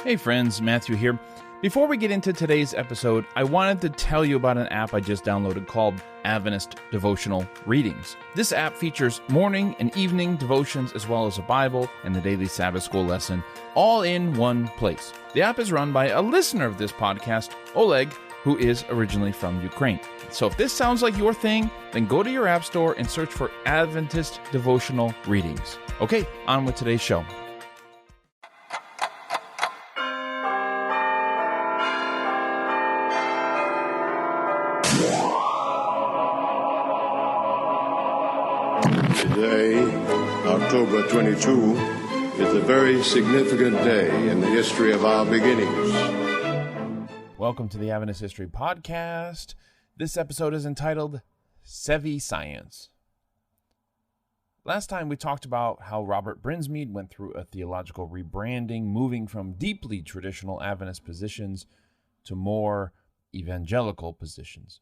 Hey friends, Matthew here. Before we get into today's episode, I wanted to tell you about an app I just downloaded called Adventist Devotional Readings. This app features morning and evening devotions as well as a Bible and the daily Sabbath school lesson, all in one place. The app is run by a listener of this podcast, Oleg, who is originally from Ukraine. So if this sounds like your thing, then go to your app store and search for Adventist Devotional Readings. Okay, on with today's show. Today, October 22, is a very significant day in the history of our beginnings. Welcome to the Adventist History Podcast. This episode is entitled Sevi-Science. Last time we talked about how Robert Brinsmead went through a theological rebranding, moving from deeply traditional Adventist positions to more evangelical positions.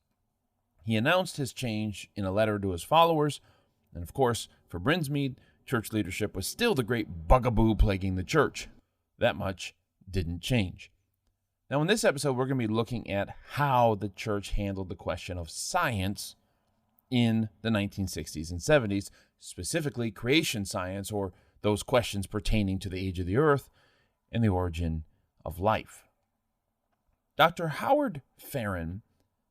He announced his change in a letter to his followers. And of course, for Brinsmead, church leadership was still the great bugaboo plaguing the church. That much didn't change. Now, in this episode, we're going to be looking at how the church handled the question of science in the 1960s and 70s, specifically creation science, or those questions pertaining to the age of the earth and the origin of life. Dr. Howard Farren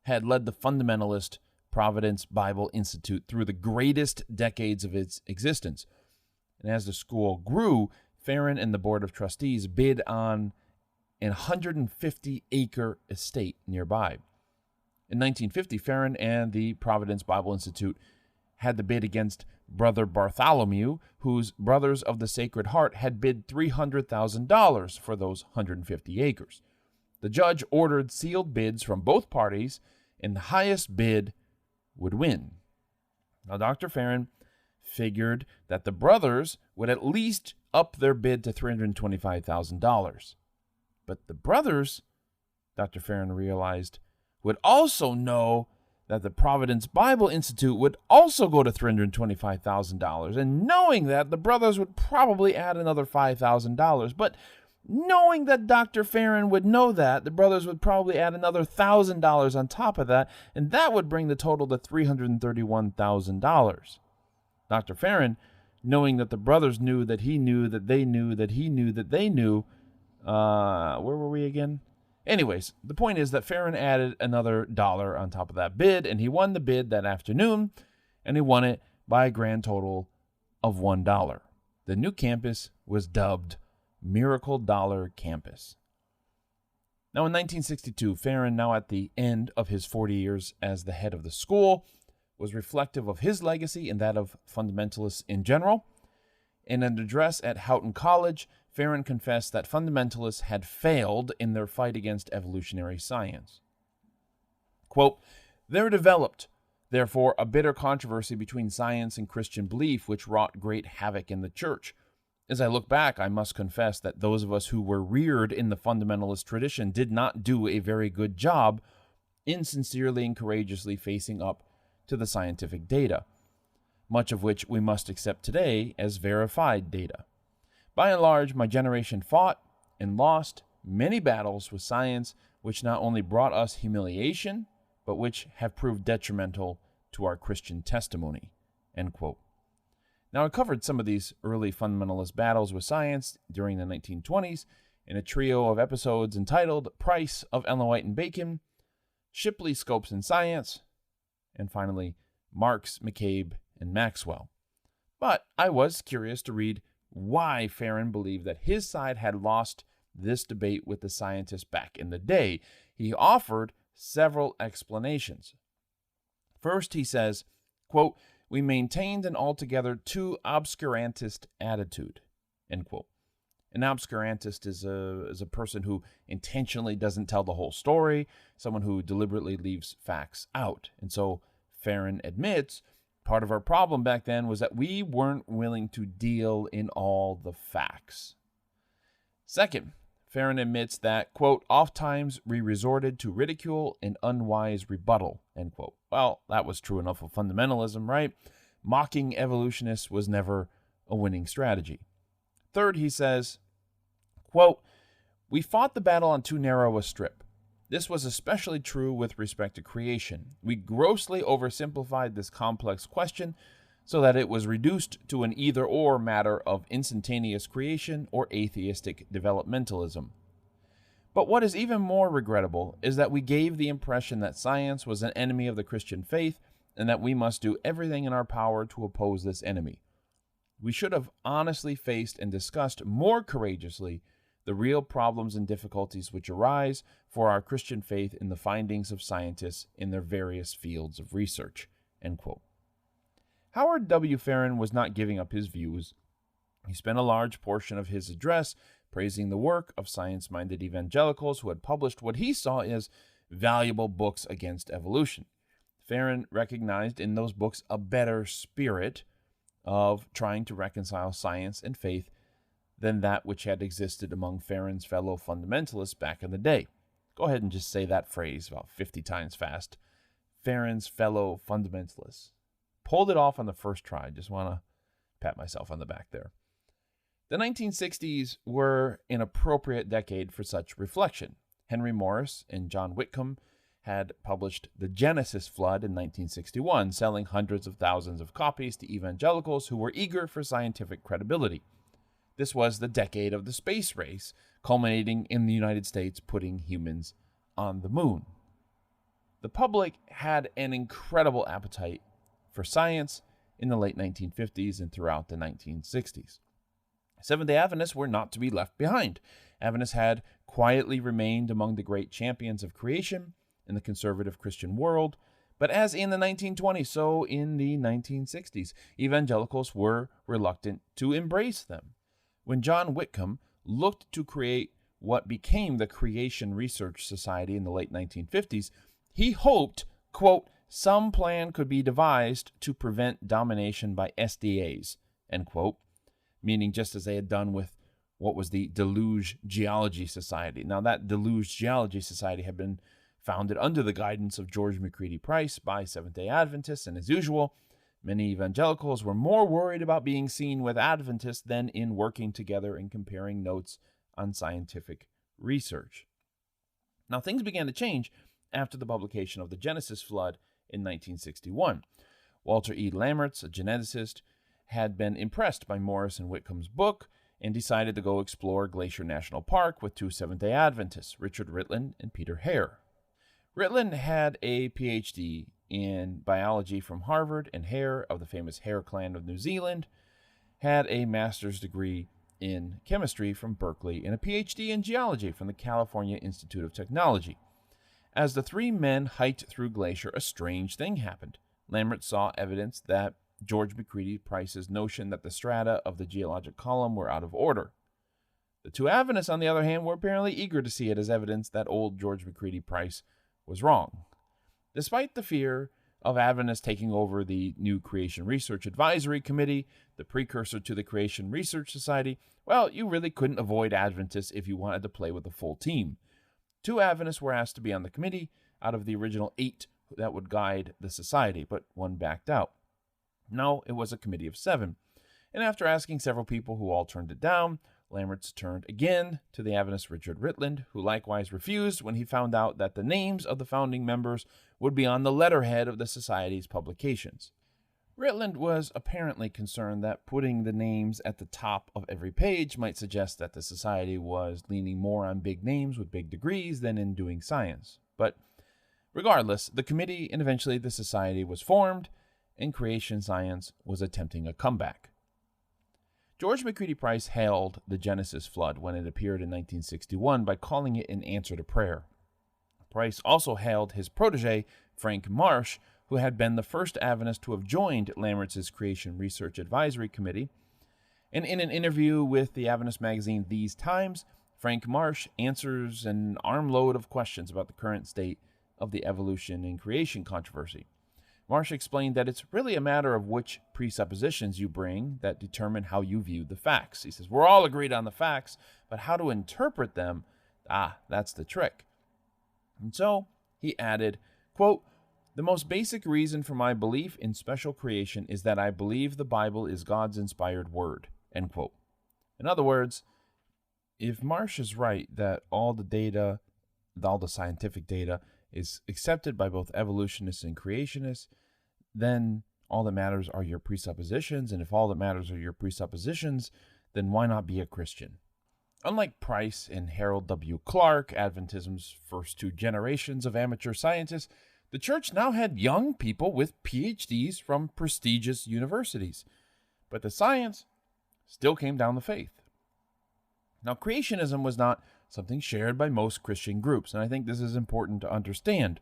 had led the fundamentalist Providence Bible Institute through the greatest decades of its existence. And as the school grew, Farren and the Board of Trustees bid on an 150-acre estate nearby. In 1950, Farren and the Providence Bible Institute had the bid against Brother Bartholomew, whose Brothers of the Sacred Heart had bid $300,000 for those 150 acres. The judge ordered sealed bids from both parties, and the highest bid would win. Now, Dr. Farren figured that the brothers would at least up their bid to $325,000. But the brothers, Dr. Farren realized, would also know that the Providence Bible Institute would also go to $325,000. And knowing that, the brothers would probably add another $5,000. But knowing that Dr. Farren would know that, the brothers would probably add another $1,000 on top of that, and that would bring the total to $331,000. Dr. Farren, knowing that the brothers knew that he knew that they knew that he knew that they knew, where were we again? Anyways, the point is that Farren added another dollar on top of that bid, and he won the bid that afternoon, and he won it by a grand total of $1. The new campus was dubbed Miracle Dollar Campus. Now, in 1962, Farren, now at the end of his 40 years as the head of the school, was reflective of his legacy and that of fundamentalists in general. In an address at Houghton College, Farren confessed that fundamentalists had failed in their fight against evolutionary science. Quote, "There developed, therefore, a bitter controversy between science and Christian belief, which wrought great havoc in the church. As I look back, I must confess that those of us who were reared in the fundamentalist tradition did not do a very good job in sincerely and courageously facing up to the scientific data, much of which we must accept today as verified data. By and large, my generation fought and lost many battles with science which not only brought us humiliation, but which have proved detrimental to our Christian testimony." End quote. Now, I covered some of these early fundamentalist battles with science during the 1920s in a trio of episodes entitled Price of Ellen White and Bacon, Shipley Scopes in Science, and finally, Marx, McCabe, and Maxwell. But I was curious to read why Farren believed that his side had lost this debate with the scientists back in the day. He offered several explanations. First, he says, quote, "We maintained an altogether too obscurantist attitude," end quote. An obscurantist is a person who intentionally doesn't tell the whole story, someone who deliberately leaves facts out. And so Farren admits part of our problem back then was that we weren't willing to deal in all the facts. Second, Farren admits that, quote, "Ofttimes we resorted to ridicule and unwise rebuttal," end quote. Well, that was true enough of fundamentalism, right? Mocking evolutionists was never a winning strategy. Third, he says, quote, We fought the battle on too narrow a strip. This was especially true with respect to creation. We grossly oversimplified this complex question so that it was reduced to an either-or matter of instantaneous creation or atheistic developmentalism. But what is even more regrettable is that we gave the impression that science was an enemy of the Christian faith and that we must do everything in our power to oppose this enemy. We should have honestly faced and discussed more courageously the real problems and difficulties which arise for our Christian faith in the findings of scientists in their various fields of research." End quote. Howard W. Farron was not giving up his views. He spent a large portion of his address praising the work of science-minded evangelicals who had published what he saw as valuable books against evolution. Farron recognized in those books a better spirit of trying to reconcile science and faith than that which had existed among Farron's fellow fundamentalists back in the day. Go ahead and just say that phrase about 50 times fast. Farron's fellow fundamentalists. Pulled it off on the first try. Just want to pat myself on the back there. The 1960s were an appropriate decade for such reflection. Henry Morris and John Whitcomb had published The Genesis Flood in 1961, selling hundreds of thousands of copies to evangelicals who were eager for scientific credibility. This was the decade of the space race, culminating in the United States putting humans on the moon. The public had an incredible appetite for science in the late 1950s and throughout the 1960s. Seventh-day Adventists were not to be left behind. Adventists had quietly remained among the great champions of creation in the conservative Christian world, but as in the 1920s, so in the 1960s, evangelicals were reluctant to embrace them. When John Whitcomb looked to create what became the Creation Research Society in the late 1950s, he hoped, quote, some plan could be devised to prevent domination by SDAs, end quote, meaning just as they had done with what was the Deluge Geology Society. Now, that Deluge Geology Society had been founded under the guidance of George McCready Price by Seventh-day Adventists, and as usual, many evangelicals were more worried about being seen with Adventists than in working together and comparing notes on scientific research. Now, things began to change after the publication of The Genesis Flood in 1961. Walter E. Lammerts, a geneticist, had been impressed by Morris and Whitcomb's book and decided to go explore Glacier National Park with two Seventh-day Adventists, Richard Ritland and Peter Hare. Ritland had a Ph.D. in biology from Harvard, and Hare, of the famous Hare clan of New Zealand, had a master's degree in chemistry from Berkeley and a Ph.D. in geology from the California Institute of Technology. As the three men hiked through Glacier, a strange thing happened. Lambert saw evidence that George McCready Price's notion that the strata of the geologic column were out of order. The two Adventists, on the other hand, were apparently eager to see it as evidence that old George McCready Price was wrong. Despite the fear of Adventists taking over the new Creation Research Advisory Committee, the precursor to the Creation Research Society, well, you really couldn't avoid Adventists if you wanted to play with a full team. Two Adventists were asked to be on the committee out of the original 8 that would guide the society, but one backed out. No, it was a committee of 7. And after asking several people who all turned it down, Lammerts turned again to the Adventist Richard Ritland, who likewise refused when he found out that the names of the founding members would be on the letterhead of the Society's publications. Ritland was apparently concerned that putting the names at the top of every page might suggest that the Society was leaning more on big names with big degrees than in doing science. But regardless, the committee and eventually the Society was formed, and creation science was attempting a comeback. George McCready Price hailed the Genesis Flood when it appeared in 1961 by calling it an answer to prayer. Price also hailed his protege, Frank Marsh, who had been the first Adventist to have joined Lammerts' Creation Research Advisory Committee. And in an interview with the Adventist magazine These Times, Frank Marsh answers an armload of questions about the current state of the evolution and creation controversy. Marsh explained that it's really a matter of which presuppositions you bring that determine how you view the facts. He says, we're all agreed on the facts, but how to interpret them, that's the trick. And so he added, quote, the most basic reason for my belief in special creation is that I believe the Bible is God's inspired word, end quote. In other words, if Marsh is right that all the scientific data is accepted by both evolutionists and creationists, then all that matters are your presuppositions. And if all that matters are your presuppositions, then why not be a Christian? Unlike Price and Harold W. Clark, Adventism's first two generations of amateur scientists, the church now had young people with PhDs from prestigious universities. But the science still came down the faith. Now, creationism was not something shared by most Christian groups, and I think this is important to understand.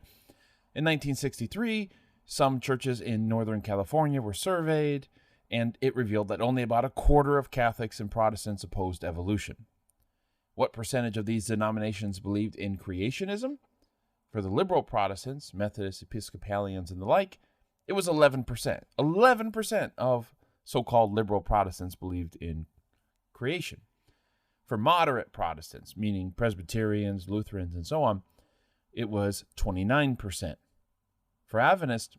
In 1963, some churches in Northern California were surveyed, and it revealed that only about a quarter of Catholics and Protestants opposed evolution. What percentage of these denominations believed in creationism? For the liberal Protestants, Methodists, Episcopalians, and the like, it was 11%. 11% of so-called liberal Protestants believed in creation. For moderate Protestants, meaning Presbyterians, Lutherans, and so on, it was 29%. For Adventists,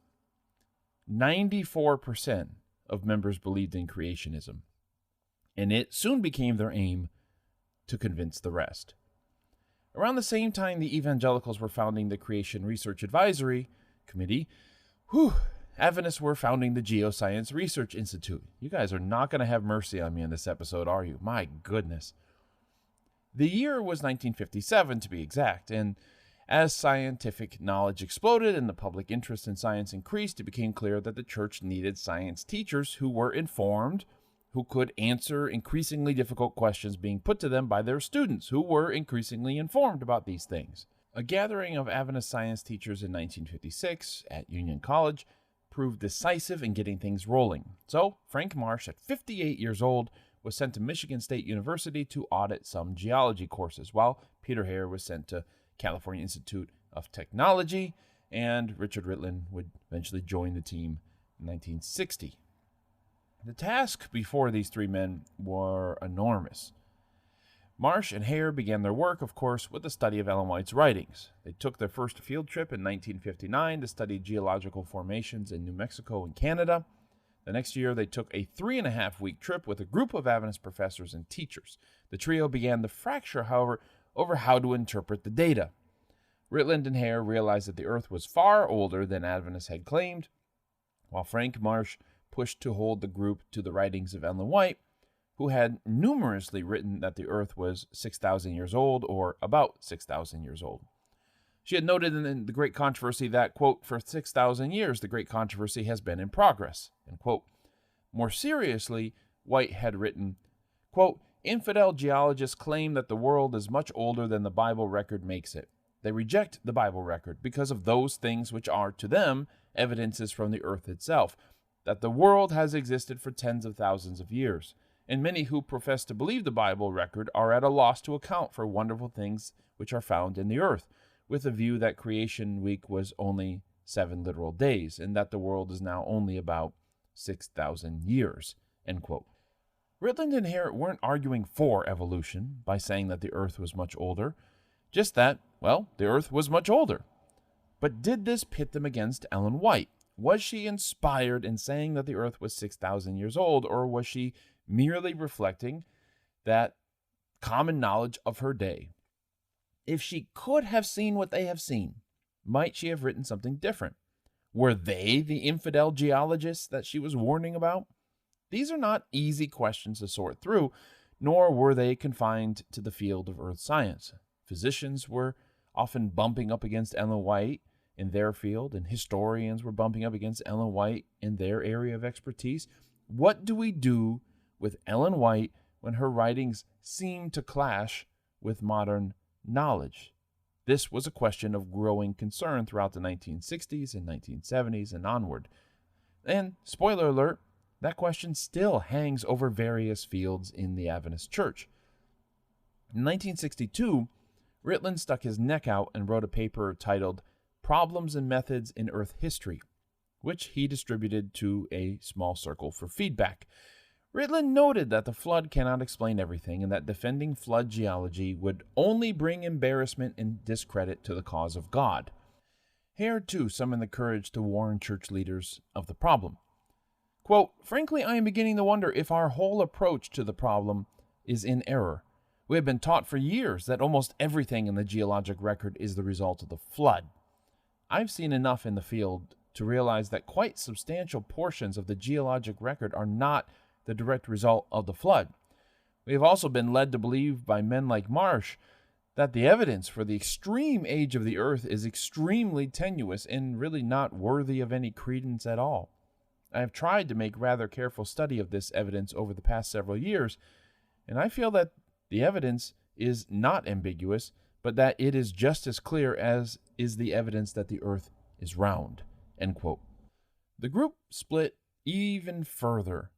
94% of members believed in creationism, and it soon became their aim to convince the rest. Around the same time the evangelicals were founding the Creation Research Advisory Committee, Adventists were founding the Geoscience Research Institute. You guys are not going to have mercy on me in this episode, are you? My goodness. The year was 1957, to be exact, and as scientific knowledge exploded and the public interest in science increased, it became clear that the church needed science teachers who were informed, who could answer increasingly difficult questions being put to them by their students, who were increasingly informed about these things. A gathering of Adventist science teachers in 1956 at Union College proved decisive in getting things rolling. So, Frank Marsh, at 58 years old, was sent to Michigan State University to audit some geology courses, while Peter Hare was sent to California Institute of Technology, and Richard Ritland would eventually join the team in 1960. The task before these three men were enormous. Marsh and Hare began their work, of course, with the study of Ellen White's writings. They took their first field trip in 1959 to study geological formations in New Mexico and Canada. The next year, they took a 3.5-week trip with a group of Adventist professors and teachers. The trio began to fracture, however, over how to interpret the data. Ritland and Hare realized that the Earth was far older than Adventists had claimed, while Frank Marsh pushed to hold the group to the writings of Ellen White, who had numerously written that the Earth was 6,000 years old, or about 6,000 years old. She had noted in the Great Controversy that, quote, for 6,000 years the Great Controversy has been in progress, end quote. More seriously, White had written, quote, infidel geologists claim that the world is much older than the Bible record makes it. They reject the Bible record because of those things which are, to them, evidences from the earth itself, that the world has existed for tens of thousands of years. And many who profess to believe the Bible record are at a loss to account for wonderful things which are found in the earth, with the view that creation week was only 7 literal days, and that the world is now only about 6,000 years, end quote. Ritland and Hare weren't arguing for evolution by saying that the earth was much older, just that, well, the earth was much older. But did this pit them against Ellen White? Was she inspired in saying that the earth was 6,000 years old, or was she merely reflecting that common knowledge of her day? If she could have seen what they have seen, might she have written something different? Were they the infidel geologists that she was warning about? These are not easy questions to sort through, nor were they confined to the field of earth science. Physicians were often bumping up against Ellen White in their field, and historians were bumping up against Ellen White in their area of expertise. What do we do with Ellen White when her writings seem to clash with modern knowledge? This was a question of growing concern throughout the 1960s and 1970s and onward. And, spoiler alert, that question still hangs over various fields in the Adventist Church. In 1962, Ritland stuck his neck out and wrote a paper titled Problems and Methods in Earth History, which he distributed to a small circle for feedback. Ritland noted that the flood cannot explain everything, and that defending flood geology would only bring embarrassment and discredit to the cause of God. Hare, too, summoned the courage to warn church leaders of the problem. Quote, frankly, I am beginning to wonder if our whole approach to the problem is in error. We have been taught for years that almost everything in the geologic record is the result of the flood. I've seen enough in the field to realize that quite substantial portions of the geologic record are not the direct result of the flood. We have also been led to believe by men like Marsh that the evidence for the extreme age of the earth is extremely tenuous and really not worthy of any credence at all. I have tried to make rather careful study of this evidence over the past several years, and I feel that the evidence is not ambiguous, but that it is just as clear as is the evidence that the earth is round." End quote. The group split even further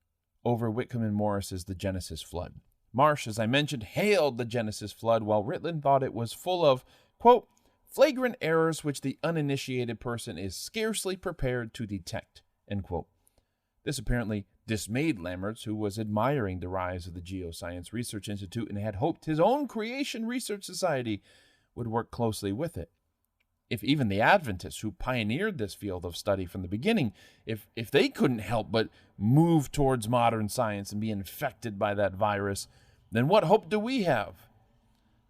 over Whitcomb and Morris's The Genesis Flood. Marsh, as I mentioned, hailed the Genesis flood, while Ritland thought it was full of, quote, "flagrant errors which the uninitiated person is scarcely prepared to detect," end quote. This apparently dismayed Lammerts, who was admiring the rise of the Geoscience Research Institute and had hoped his own Creation Research Society would work closely with it. If even the Adventists, who pioneered this field of study from the beginning, if they couldn't help but move towards modern science and be infected by that virus, then what hope do we have?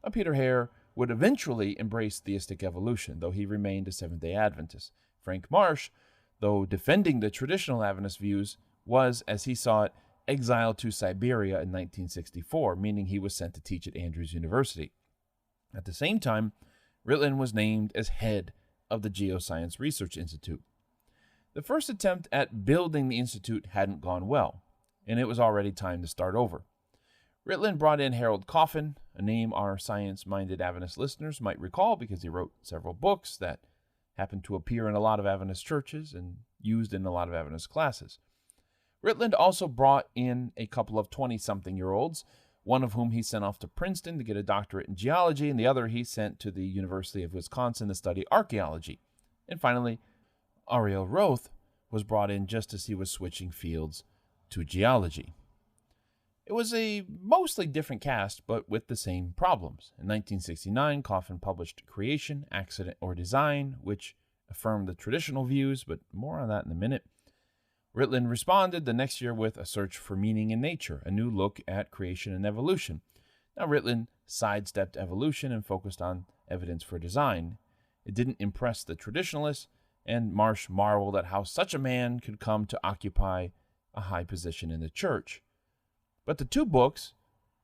Now, Peter Hare would eventually embrace theistic evolution, though he remained a Seventh-day Adventist. Frank Marsh, though defending the traditional Adventist views, was, as he saw it, exiled to Siberia in 1964, meaning he was sent to teach at Andrews University. At the same time, Ritland was named as head of the Geoscience Research Institute. The first attempt at building the institute hadn't gone well, and it was already time to start over. Ritland brought in Harold Coffin, a name our science-minded Adventist listeners might recall because he wrote several books that happened to appear in a lot of Adventist churches and used in a lot of Adventist classes. Ritland also brought in a couple of 20-something-year-olds, one of whom he sent off to Princeton to get a doctorate in geology, and the other he sent to the University of Wisconsin to study archaeology. And finally, Ariel Roth was brought in just as he was switching fields to geology. It was a mostly different cast, but with the same problems. In 1969, Coffin published Creation, Accident, or Design, which affirmed the traditional views, but more on that in a minute. Ritland responded the next year with A Search for Meaning in Nature, a new look at creation and evolution. Now, Ritland sidestepped evolution and focused on evidence for design. It didn't impress the traditionalists, and Marsh marveled at how such a man could come to occupy a high position in the church. But the two books,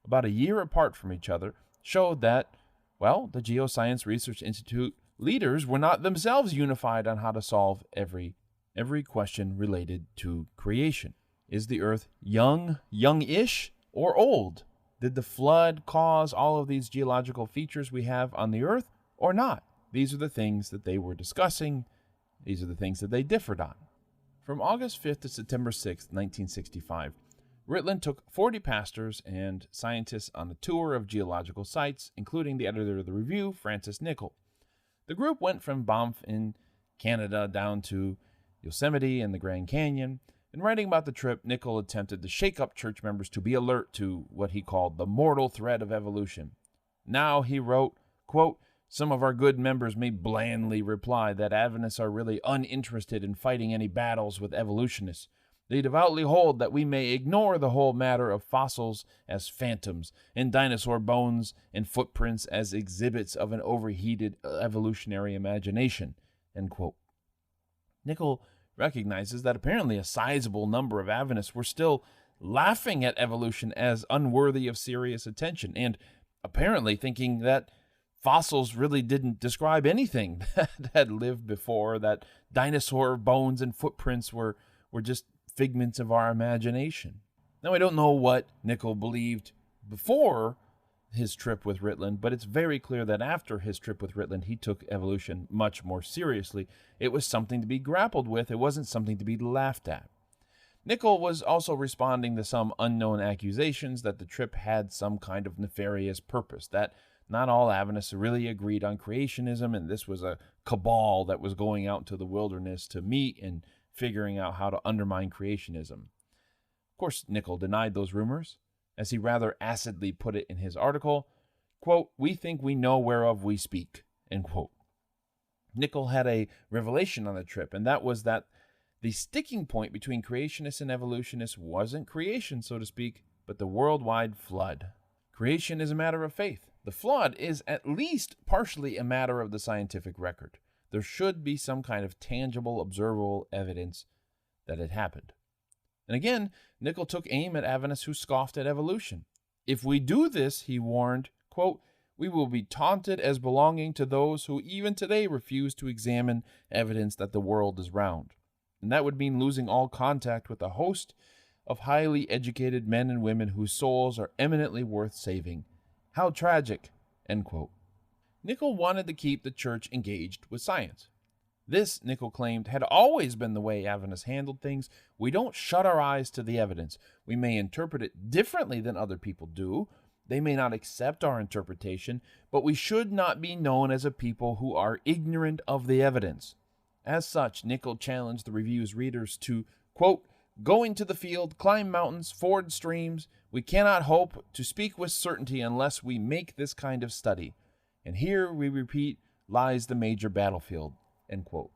about a year apart from each other, showed that, well, the Geoscience Research Institute leaders were not themselves unified on how to solve every question related to creation. Is the earth youngish, or old? Did the flood cause all of these geological features we have on the earth, or not? These are the things that they were discussing. These are the things that they differed on. From August 5th to September 6th, 1965, Ritland took 40 pastors and scientists on a tour of geological sites, including the editor of the review, Francis Nichol. The group went from Banff in Canada down to Yosemite and the Grand Canyon. In writing about the trip, Nichol attempted to shake up church members to be alert to what he called the mortal threat of evolution. Now, he wrote, quote, "Some of our good members may blandly reply that Adventists are really uninterested in fighting any battles with evolutionists. They devoutly hold that we may ignore the whole matter of fossils as phantoms and dinosaur bones and footprints as exhibits of an overheated evolutionary imagination." End quote. Nichol recognizes that apparently a sizable number of Adventists were still laughing at evolution as unworthy of serious attention, and apparently thinking that fossils really didn't describe anything that had lived before, that dinosaur bones and footprints were just figments of our imagination. Now, I don't know what Nichol believed before his trip with Ritland, but it's very clear that after his trip with Ritland, he took evolution much more seriously. It was something to be grappled with. It wasn't something to be laughed at. Nichol was also responding to some unknown accusations that the trip had some kind of nefarious purpose, that not all Adventists really agreed on creationism, and this was a cabal that was going out into the wilderness to meet and figuring out how to undermine creationism. Of course, Nichol denied those rumors, as he rather acidly put it in his article, quote, "We think we know whereof we speak," end quote. Nichol had a revelation on the trip, and that was that the sticking point between creationists and evolutionists wasn't creation, so to speak, but the worldwide flood. Creation is a matter of faith. The flood is at least partially a matter of the scientific record. There should be some kind of tangible, observable evidence that it happened. And again, Nickel took aim at Adventists who scoffed at evolution. If we do this, he warned, quote, we will be taunted as belonging to those who even today refuse to examine evidence that the world is round. And that would mean losing all contact with a host of highly educated men and women whose souls are eminently worth saving. How tragic, end quote. Nickel wanted to keep the church engaged with science. This, Nickel claimed, had always been the way Adventists handled things. We don't shut our eyes to the evidence. We may interpret it differently than other people do. They may not accept our interpretation, but we should not be known as a people who are ignorant of the evidence. As such, Nickel challenged the review's readers to, quote, go into the field, climb mountains, ford streams. We cannot hope to speak with certainty unless we make this kind of study. And here, we repeat, lies the major battlefield, end quote.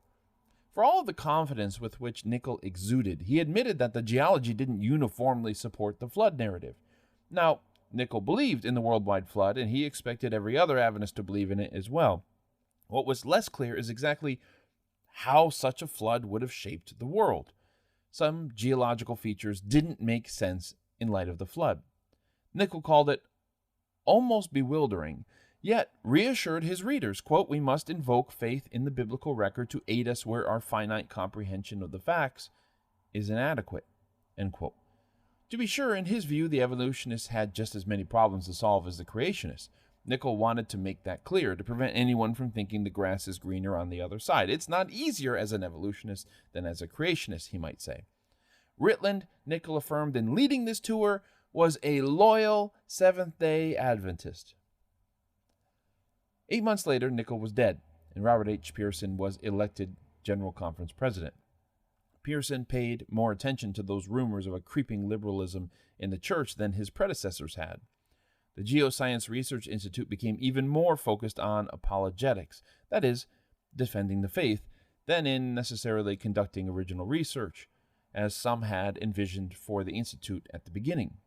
For all of the confidence with which Nickel exuded, he admitted that the geology didn't uniformly support the flood narrative. Now, Nickel believed in the worldwide flood, and he expected every other Adventist to believe in it as well. What was less clear is exactly how such a flood would have shaped the world. Some geological features didn't make sense in light of the flood. Nickel called it almost bewildering, yet reassured his readers, quote, we must invoke faith in the biblical record to aid us where our finite comprehension of the facts is inadequate, end quote. To be sure, in his view, the evolutionists had just as many problems to solve as the creationists. Nickel wanted to make that clear to prevent anyone from thinking the grass is greener on the other side. It's not easier as an evolutionist than as a creationist, he might say. Ritland, Nickel affirmed in leading this tour, was a loyal Seventh-day Adventist. 8 months later, Nickel was dead, and Robert H. Pierson was elected General Conference president. Pierson paid more attention to those rumors of a creeping liberalism in the church than his predecessors had. The Geoscience Research Institute became even more focused on apologetics, that is, defending the faith, than in necessarily conducting original research, as some had envisioned for the Institute at the beginning.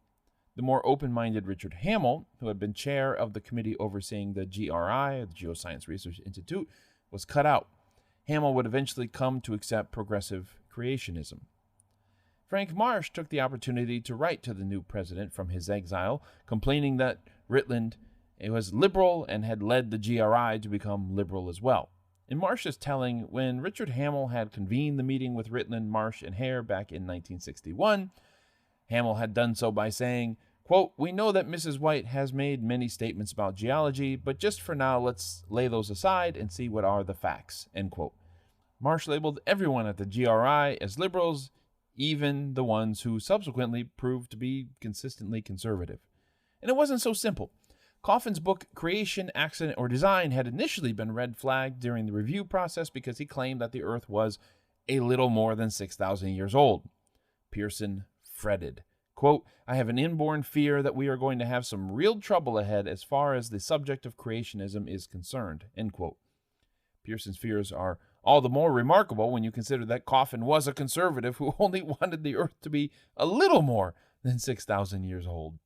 The more open-minded Richard Hamill, who had been chair of the committee overseeing the GRI, the Geoscience Research Institute, was cut out. Hamill would eventually come to accept progressive creationism. Frank Marsh took the opportunity to write to the new president from his exile, complaining that Ritland was liberal and had led the GRI to become liberal as well. In Marsh's telling, when Richard Hamill had convened the meeting with Ritland, Marsh, and Hare back in 1961, Hamill had done so by saying, quote, we know that Mrs. White has made many statements about geology, but just for now, let's lay those aside and see what are the facts, end quote. Marsh labeled everyone at the GRI as liberals, even the ones who subsequently proved to be consistently conservative. And it wasn't so simple. Coffin's book, Creation, Accident, or Design, had initially been red flagged during the review process because he claimed that the Earth was a little more than 6,000 years old. Pierson fretted. Quote, I have an inborn fear that we are going to have some real trouble ahead as far as the subject of creationism is concerned, end quote. Pierson's fears are all the more remarkable when you consider that Coffin was a conservative who only wanted the Earth to be a little more than 6,000 years old.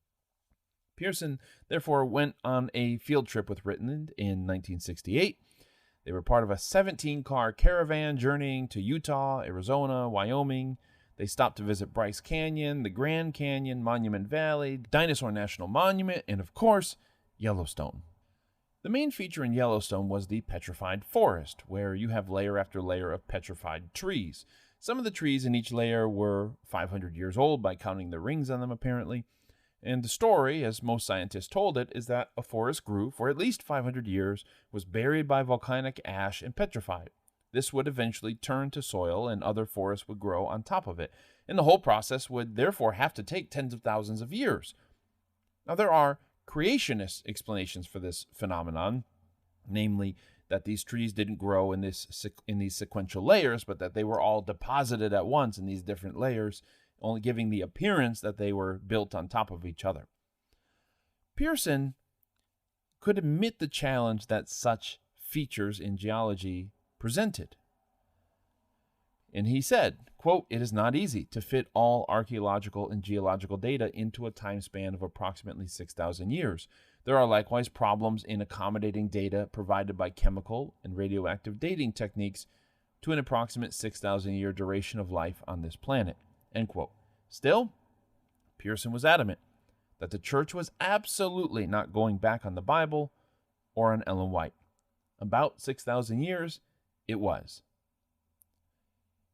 Pierson, therefore, went on a field trip with Ritland in 1968. They were part of a 17-car caravan journeying to Utah, Arizona, Wyoming. They stopped to visit Bryce Canyon, the Grand Canyon, Monument Valley, Dinosaur National Monument, and, of course, Yellowstone. The main feature in Yellowstone was the petrified forest, where you have layer after layer of petrified trees. Some of the trees in each layer were 500 years old by counting the rings on them, apparently. And the story, as most scientists told it, is that a forest grew for at least 500 years, was buried by volcanic ash, and petrified. This would eventually turn to soil, and other forests would grow on top of it. And the whole process would therefore have to take tens of thousands of years. Now, there are creationist explanations for this phenomenon, namely that these trees didn't grow in these sequential layers, but that they were all deposited at once in these different layers, only giving the appearance that they were built on top of each other. Pierson could admit the challenge that such features in geology presented. And he said, quote, "It is not easy to fit all archaeological and geological data into a time span of approximately 6,000 years. There are likewise problems in accommodating data provided by chemical and radioactive dating techniques to an approximate 6,000-year duration of life on this planet." End quote. Still, Pearson was adamant that the church was absolutely not going back on the Bible or on Ellen White. About 6,000 years, it was.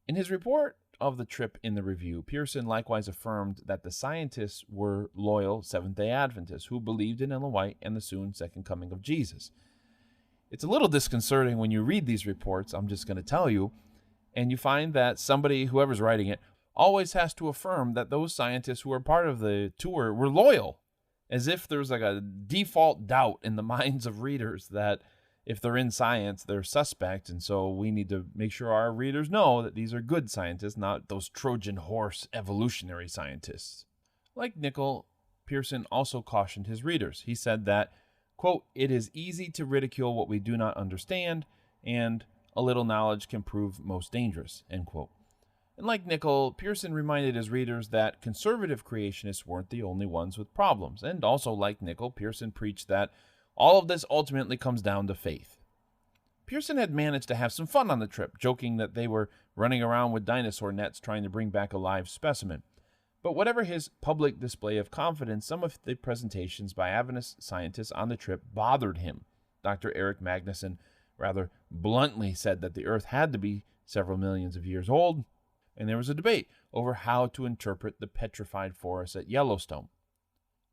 In his report of the trip in the review, Pearson likewise affirmed that the scientists were loyal Seventh-day Adventists who believed in Ellen White and the soon second coming of Jesus. It's a little disconcerting when you read these reports, I'm just going to tell you, and you find that somebody, whoever's writing it, always has to affirm that those scientists who were part of the tour were loyal, as if there's like a default doubt in the minds of readers that if they're in science, they're suspect, and so we need to make sure our readers know that these are good scientists, not those Trojan horse evolutionary scientists. Like Nickel, Pearson also cautioned his readers. He said that, quote, "It is easy to ridicule what we do not understand, and a little knowledge can prove most dangerous," end quote. And like Nickel, Pearson reminded his readers that conservative creationists weren't the only ones with problems. And also like Nickel, Pearson preached that all of this ultimately comes down to faith. Pearson had managed to have some fun on the trip, joking that they were running around with dinosaur nets trying to bring back a live specimen. But whatever his public display of confidence, some of the presentations by Adventist scientists on the trip bothered him. Dr. Eric Magnuson rather bluntly said that the Earth had to be several millions of years old, and there was a debate over how to interpret the petrified forests at Yellowstone.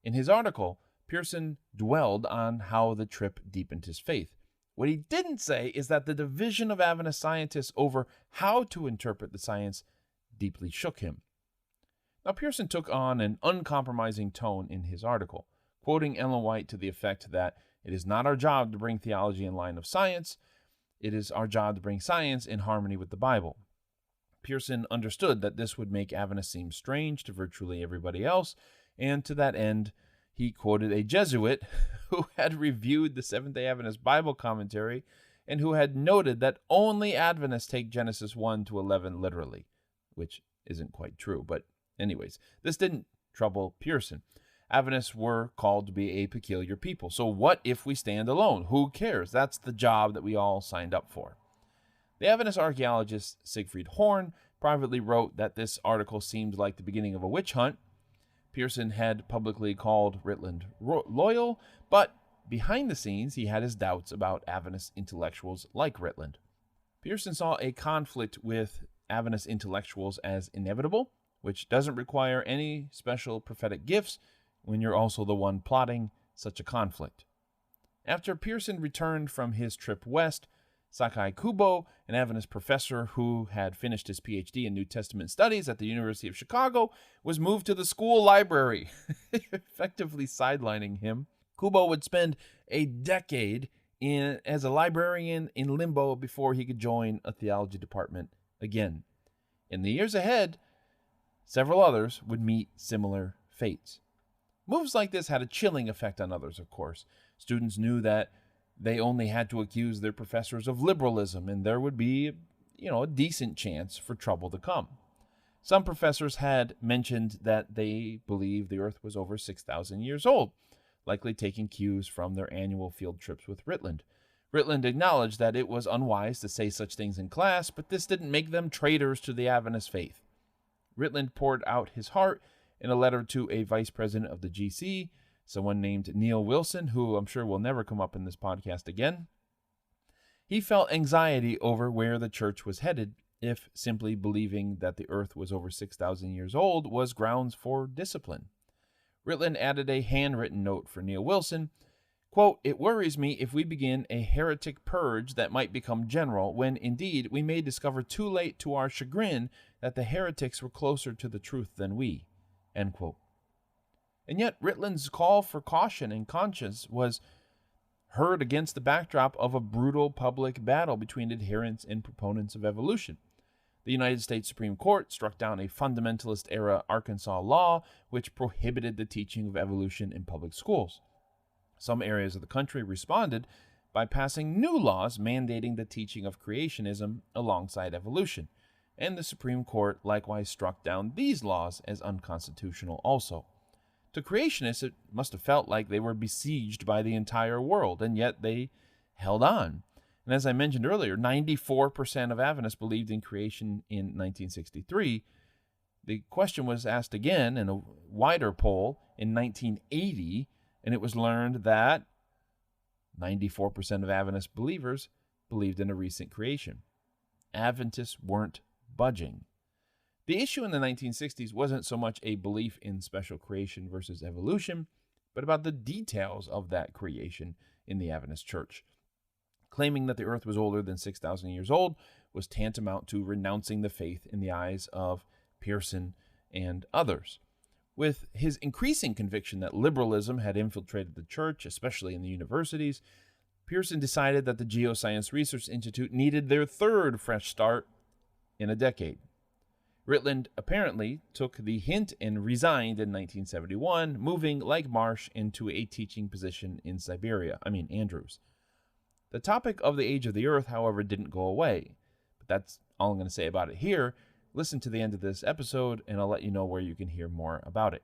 In his article, Pearson dwelled on how the trip deepened his faith. What he didn't say is that the division of Adventist scientists over how to interpret the science deeply shook him. Now, Pearson took on an uncompromising tone in his article, quoting Ellen White to the effect that it is not our job to bring theology in line of science, it is our job to bring science in harmony with the Bible. Pearson understood that this would make Adventists seem strange to virtually everybody else, and to that end, he quoted a Jesuit who had reviewed the Seventh-day Adventist Bible commentary and who had noted that only Adventists take Genesis 1 to 11 literally, which isn't quite true. But anyways, this didn't trouble Pearson. Adventists were called to be a peculiar people. So what if we stand alone? Who cares? That's the job that we all signed up for. The Adventist archaeologist Siegfried Horn privately wrote that this article seemed like the beginning of a witch hunt. Pearson had publicly called Ritland loyal, but behind the scenes he had his doubts about Adventist intellectuals like Ritland. Pearson saw a conflict with Adventist intellectuals as inevitable, which doesn't require any special prophetic gifts when you're also the one plotting such a conflict. After Pearson returned from his trip west, Sakai Kubo, an Adventist professor who had finished his PhD in New Testament studies at the University of Chicago, was moved to the school library, effectively sidelining him. Kubo would spend a decade as a librarian in limbo before he could join a theology department again. In the years ahead, several others would meet similar fates. Moves like this had a chilling effect on others, of course. Students knew that they only had to accuse their professors of liberalism, and there would be, a decent chance for trouble to come. Some professors had mentioned that they believed the Earth was over 6,000 years old, likely taking cues from their annual field trips with Ritland. Ritland acknowledged that it was unwise to say such things in class, but this didn't make them traitors to the Adventist faith. Ritland poured out his heart in a letter to a vice president of the GC, someone named Neil Wilson, who I'm sure will never come up in this podcast again. He felt anxiety over where the church was headed if simply believing that the earth was over 6,000 years old was grounds for discipline. Ritland added a handwritten note for Neil Wilson, quote, "It worries me if we begin a heretic purge that might become general, when indeed we may discover too late to our chagrin that the heretics were closer to the truth than we," end quote. And yet Ritland's call for caution and conscience was heard against the backdrop of a brutal public battle between adherents and proponents of evolution. The United States Supreme Court struck down a fundamentalist-era Arkansas law which prohibited the teaching of evolution in public schools. Some areas of the country responded by passing new laws mandating the teaching of creationism alongside evolution. and the Supreme Court likewise struck down these laws as unconstitutional also. To creationists, it must have felt like they were besieged by the entire world, and yet they held on. And as I mentioned earlier, 94% of Adventists believed in creation in 1963. The question was asked again in a wider poll in 1980, and it was learned that 94% of Adventist believers believed in a recent creation. Adventists weren't budging. The issue in the 1960s wasn't so much a belief in special creation versus evolution, but about the details of that creation in the Adventist Church. Claiming that the earth was older than 6,000 years old was tantamount to renouncing the faith in the eyes of Pearson and others. With his increasing conviction that liberalism had infiltrated the church, especially in the universities, Pearson decided that the Geoscience Research Institute needed their third fresh start in a decade. Ritland apparently took the hint and resigned in 1971, moving, like Marsh, into a teaching position in Andrews. The topic of the age of the earth, however, didn't go away. But that's all I'm going to say about it here. Listen to the end of this episode, and I'll let you know where you can hear more about it.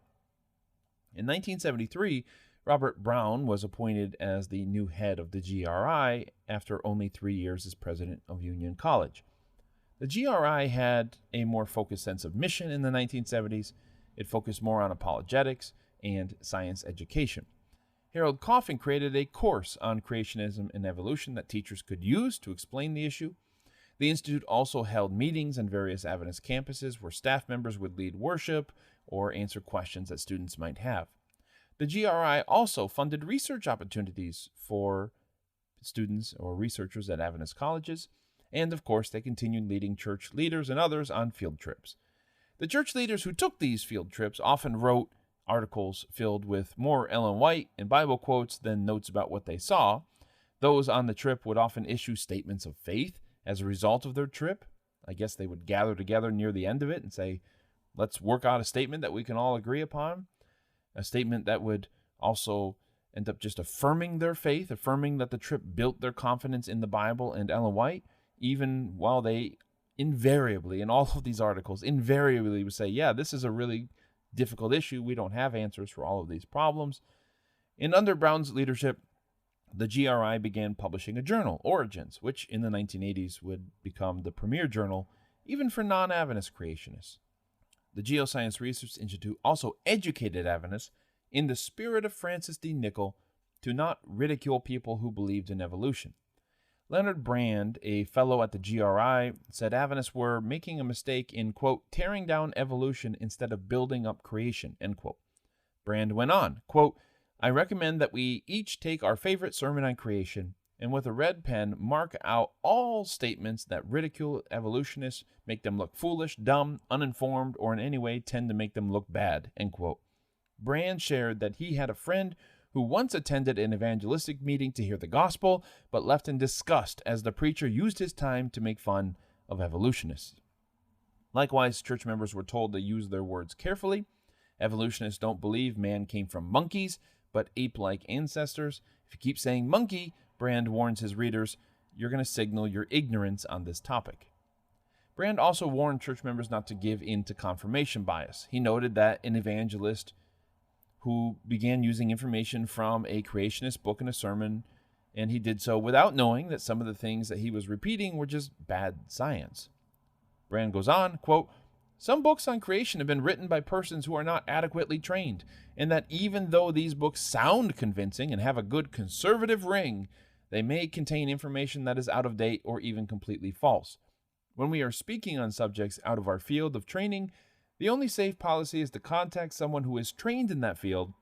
In 1973, Robert Brown was appointed as the new head of the GRI after only 3 years as president of Union College. The GRI had a more focused sense of mission in the 1970s. It focused more on apologetics and science education. Harold Coffin created a course on creationism and evolution that teachers could use to explain the issue. The Institute also held meetings on various Adventist campuses where staff members would lead worship or answer questions that students might have. The GRI also funded research opportunities for students or researchers at Adventist colleges, and of course they continued leading church leaders and others on field trips. The church leaders who took these field trips often wrote articles filled with more Ellen White and Bible quotes than notes about what they saw. Those on the trip would often issue statements of faith as a result of their trip. I guess they would gather together near the end of it and say, let's work out a statement that we can all agree upon. A statement that would also end up just affirming their faith, affirming that the trip built their confidence in the Bible and Ellen White, even while they invariably, in all of these articles, invariably would say, yeah, this is a really difficult issue. We don't have answers for all of these problems. And under Brown's leadership, the GRI began publishing a journal, Origins, which in the 1980s would become the premier journal, even for non-Adventist creationists. The Geoscience Research Institute also educated Adventists in the spirit of Francis D. Nichol to not ridicule people who believed in evolution. Leonard Brand, a fellow at the GRI, said Adventists were making a mistake in, quote, tearing down evolution instead of building up creation, end quote. Brand went on, quote, I recommend that we each take our favorite sermon on creation and with a red pen mark out all statements that ridicule evolutionists, make them look foolish, dumb, uninformed, or in any way tend to make them look bad, end quote. Brand shared that he had a friend who once attended an evangelistic meeting to hear the gospel, but left in disgust as the preacher used his time to make fun of evolutionists. Likewise, church members were told to use their words carefully. Evolutionists don't believe man came from monkeys, but ape-like ancestors. If you keep saying monkey, Brand warns his readers, you're going to signal your ignorance on this topic. Brand also warned church members not to give in to confirmation bias. He noted that an evangelist who began using information from a creationist book in a sermon, and he did so without knowing that some of the things that he was repeating were just bad science. Brand goes on, quote, some books on creation have been written by persons who are not adequately trained, and that even though these books sound convincing and have a good conservative ring, they may contain information that is out of date or even completely false. When we are speaking on subjects out of our field of training, the only safe policy is to contact someone who is trained in that field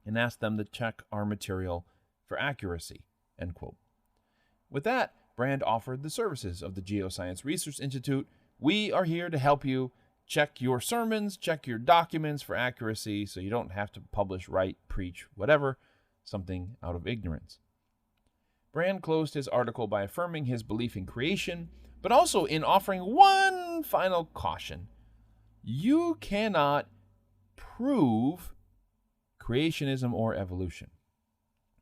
and ask them to check our material for accuracy, end quote. With that, Brand offered the services of the Geoscience Research Institute. We are here to help you check your sermons, check your documents for accuracy so you don't have to publish, write, preach, whatever, something out of ignorance. Brand closed his article by affirming his belief in creation, but also in offering one final caution. You cannot prove creationism or evolution.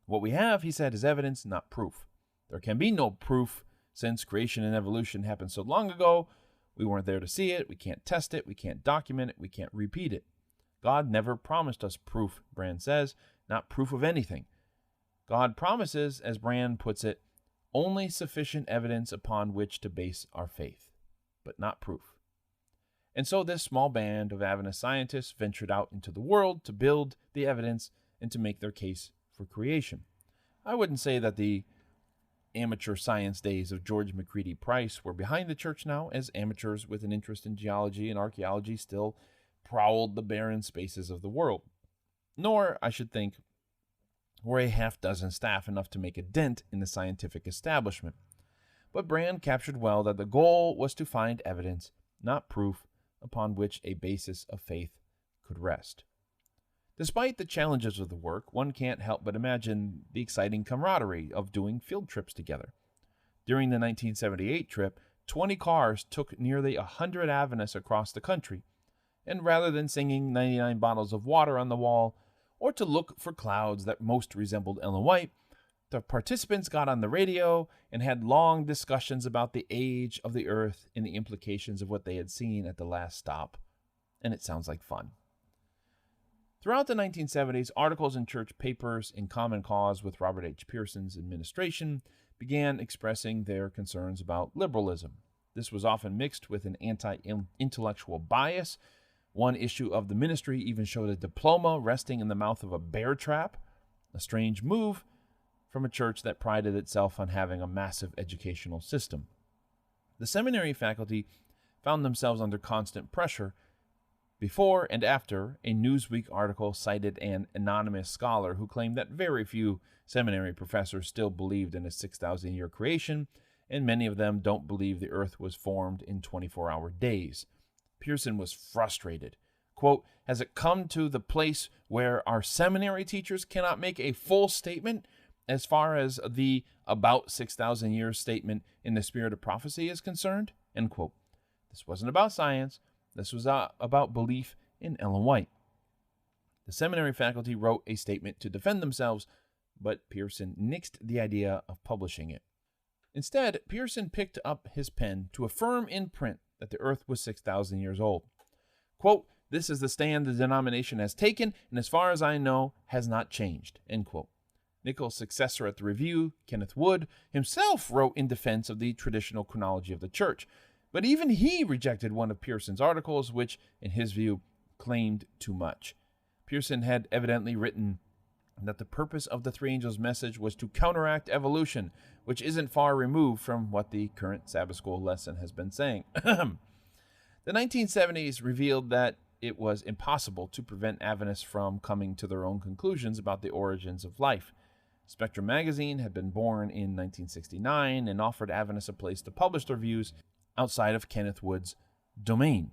What we have, he said, is evidence, not proof. There can be no proof since creation and evolution happened so long ago. We weren't there to see it. We can't test it. We can't document it. We can't repeat it. God never promised us proof, Brand says, not proof of anything. God promises, as Brand puts it, only sufficient evidence upon which to base our faith, but not proof. And so this small band of Adventist scientists ventured out into the world to build the evidence and to make their case for creation. I wouldn't say that the amateur science days of George McCready Price were behind the church now, as amateurs with an interest in geology and archaeology still prowled the barren spaces of the world. Nor, I should think, were a half-dozen staff enough to make a dent in the scientific establishment. But Brand captured well that the goal was to find evidence, not proof, upon which a basis of faith could rest. Despite the challenges of the work, one can't help but imagine the exciting camaraderie of doing field trips together. During the 1978 trip, 20 cars took nearly 100 Adventists across the country, and rather than singing 99 bottles of water on the wall, or to look for clouds that most resembled Ellen White, the participants got on the radio and had long discussions about the age of the earth and the implications of what they had seen at the last stop. And it sounds like fun. Throughout the 1970s, articles in church papers in common cause with Robert H. Pearson's administration began expressing their concerns about liberalism. This was often mixed with an anti-intellectual bias. One issue of the ministry even showed a diploma resting in the mouth of a bear trap, a strange move from a church that prided itself on having a massive educational system. The seminary faculty found themselves under constant pressure. Before and after, a Newsweek article cited an anonymous scholar who claimed that very few seminary professors still believed in a 6,000-year creation, and many of them don't believe the earth was formed in 24-hour days. Pearson was frustrated. Quote, "Has it come to the place where our seminary teachers cannot make a full statement as far as the about 6,000 years statement in the spirit of prophecy is concerned?" End quote. This wasn't about science. This was about belief in Ellen White. The seminary faculty wrote a statement to defend themselves, but Pearson nixed the idea of publishing it. Instead, Pearson picked up his pen to affirm in print that the earth was 6,000 years old. Quote, "This is the stand the denomination has taken, and as far as I know, has not changed." End quote. Nichols' successor at the Review, Kenneth Wood, himself wrote in defense of the traditional chronology of the church. But even he rejected one of Pearson's articles, which, in his view, claimed too much. Pearson had evidently written that the purpose of the three angels' message was to counteract evolution, which isn't far removed from what the current Sabbath school lesson has been saying. The 1970s revealed that it was impossible to prevent Adventists from coming to their own conclusions about the origins of life. Spectrum magazine had been born in 1969 and offered Adventists a place to publish their views outside of Kenneth Wood's domain.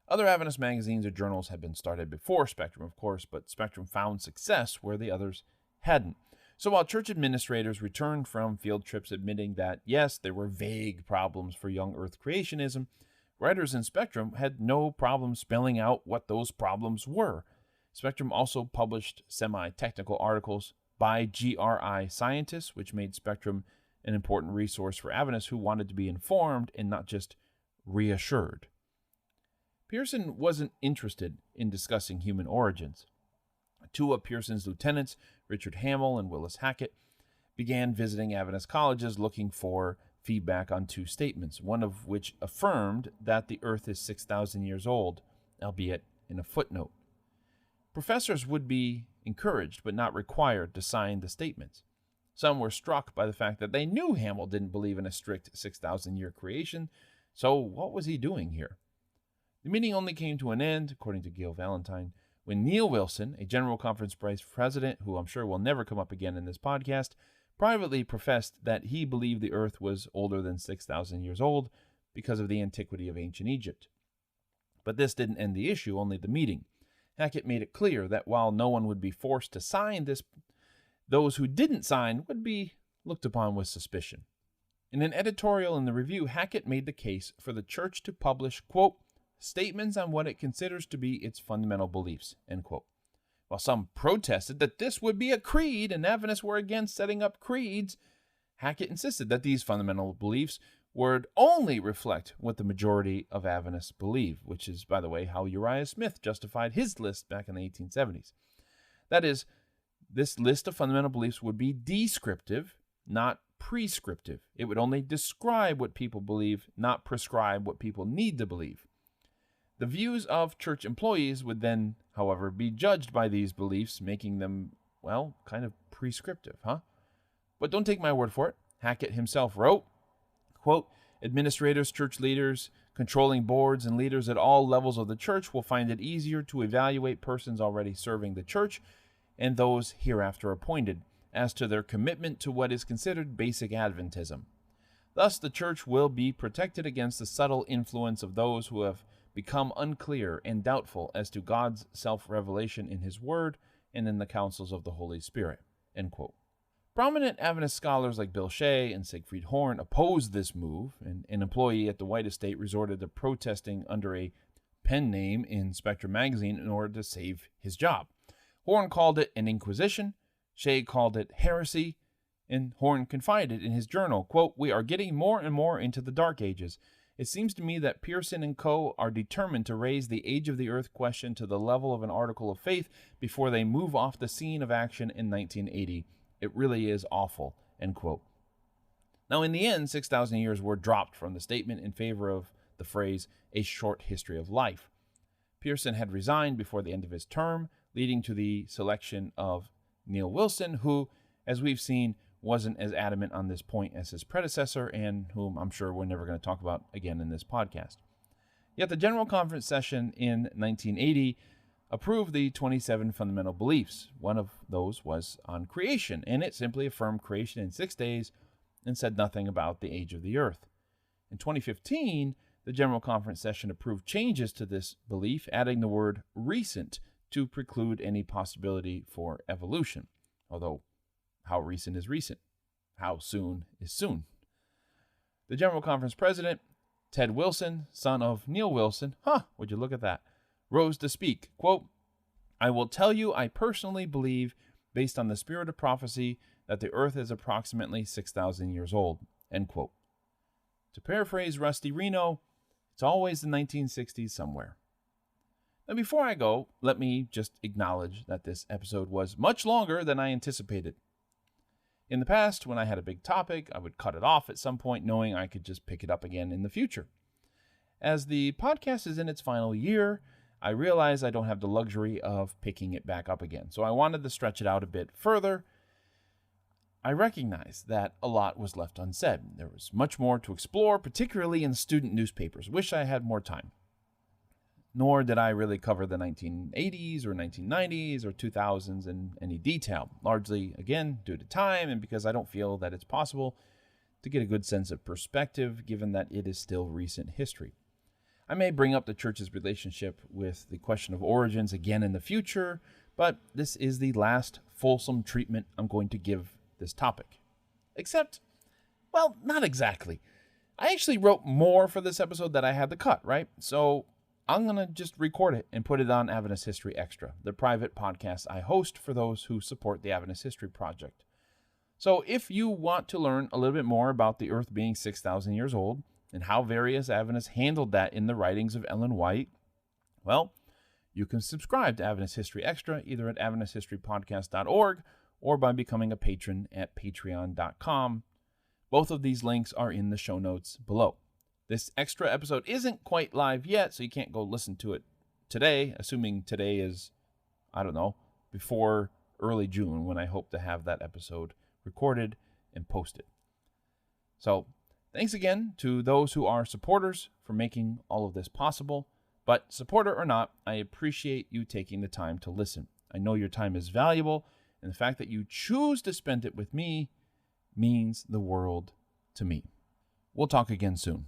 Other Adventist magazines or journals had been started before Spectrum, of course, but Spectrum found success where the others hadn't. So while church administrators returned from field trips admitting that, yes, there were vague problems for young earth creationism, writers in Spectrum had no problem spelling out what those problems were. Spectrum also published semi-technical articles by GRI scientists, which made Spectrum an important resource for Adventists who wanted to be informed and not just reassured. Pearson wasn't interested in discussing human origins. Two of Pearson's lieutenants, Richard Hamill and Willis Hackett, began visiting Adventist colleges looking for feedback on two statements, one of which affirmed that the earth is 6,000 years old, albeit in a footnote. Professors would be encouraged but not required to sign the statements. Some were struck by the fact that they knew Hamill didn't believe in a strict 6,000-year creation, so what was he doing here? The meeting only came to an end, according to Gail Valentine, when Neil Wilson, a General Conference Vice President, who I'm sure will never come up again in this podcast, privately professed that he believed the earth was older than 6,000 years old because of the antiquity of ancient Egypt. But this didn't end the issue, only the meeting. Hackett made it clear that while no one would be forced to sign this, those who didn't sign would be looked upon with suspicion. In an editorial in the Review, Hackett made the case for the church to publish, quote, statements on what it considers to be its fundamental beliefs, end quote. While some protested that this would be a creed and Adventists were against setting up creeds, Hackett insisted that these fundamental beliefs would only reflect what the majority of Adventists believe, which is, by the way, how Uriah Smith justified his list back in the 1870s. That is, this list of fundamental beliefs would be descriptive, not prescriptive. It would only describe what people believe, not prescribe what people need to believe. The views of church employees would then, however, be judged by these beliefs, making them, well, kind of prescriptive, huh? But don't take my word for it. Hackett himself wrote, quote, administrators, church leaders, controlling boards, and leaders at all levels of the church will find it easier to evaluate persons already serving the church and those hereafter appointed as to their commitment to what is considered basic Adventism. Thus, the church will be protected against the subtle influence of those who have become unclear and doubtful as to God's self-revelation in His Word and in the counsels of the Holy Spirit. End quote. Prominent Adventist scholars like Bill Shea and Siegfried Horn opposed this move, and an employee at the White Estate resorted to protesting under a pen name in Spectrum magazine in order to save his job. Horn called it an inquisition, Shea called it heresy, and Horn confided in his journal, quote, "We are getting more and more into the Dark Ages. It seems to me that Pearson and co. are determined to raise the age of the earth question to the level of an article of faith before they move off the scene of action in 1980. It really is awful," end quote. Now, in the end, 6,000 years were dropped from the statement in favor of the phrase, a short history of life. Pearson had resigned before the end of his term, leading to the selection of Neil Wilson, who, as we've seen, wasn't as adamant on this point as his predecessor, and whom I'm sure we're never going to talk about again in this podcast. Yet the General Conference session in 1980 approved the 27 fundamental beliefs. One of those was on creation, and it simply affirmed creation in 6 days and said nothing about the age of the earth. In 2015, the General Conference session approved changes to this belief, adding the word recent to preclude any possibility for evolution. Although, how recent is recent? How soon is soon? The General Conference president, Ted Wilson, son of Neil Wilson, would you look at that, rose to speak, quote, "I will tell you I personally believe, based on the spirit of prophecy, that the earth is approximately 6,000 years old," end quote. To paraphrase Rusty Reno, it's always the 1960s somewhere. Now, before I go, let me just acknowledge that this episode was much longer than I anticipated. In the past, when I had a big topic, I would cut it off at some point, knowing I could just pick it up again in the future. As the podcast is in its final year, I realize I don't have the luxury of picking it back up again, so I wanted to stretch it out a bit further. I recognize that a lot was left unsaid. There was much more to explore, particularly in student newspapers. Wish I had more time. Nor did I really cover the 1980s or 1990s or 2000s in any detail, largely, again, due to time and because I don't feel that it's possible to get a good sense of perspective, given that it is still recent history. I may bring up the church's relationship with the question of origins again in the future, but this is the last fulsome treatment I'm going to give this topic. Except, well, not exactly. I actually wrote more for this episode that I had to cut, right? So I'm going to just record it and put it on Adventist History Extra, the private podcast I host for those who support the Adventist History Project. So if you want to learn a little bit more about the earth being 6,000 years old and how various Adventists handled that in the writings of Ellen White, well, you can subscribe to Adventist History Extra either at AdventistHistoryPodcast.org or by becoming a patron at Patreon.com. Both of these links are in the show notes below. This extra episode isn't quite live yet, so you can't go listen to it today, assuming today is, I don't know, before early June, when I hope to have that episode recorded and posted. So, thanks again to those who are supporters for making all of this possible. But supporter or not, I appreciate you taking the time to listen. I know your time is valuable, and the fact that you choose to spend it with me means the world to me. We'll talk again soon.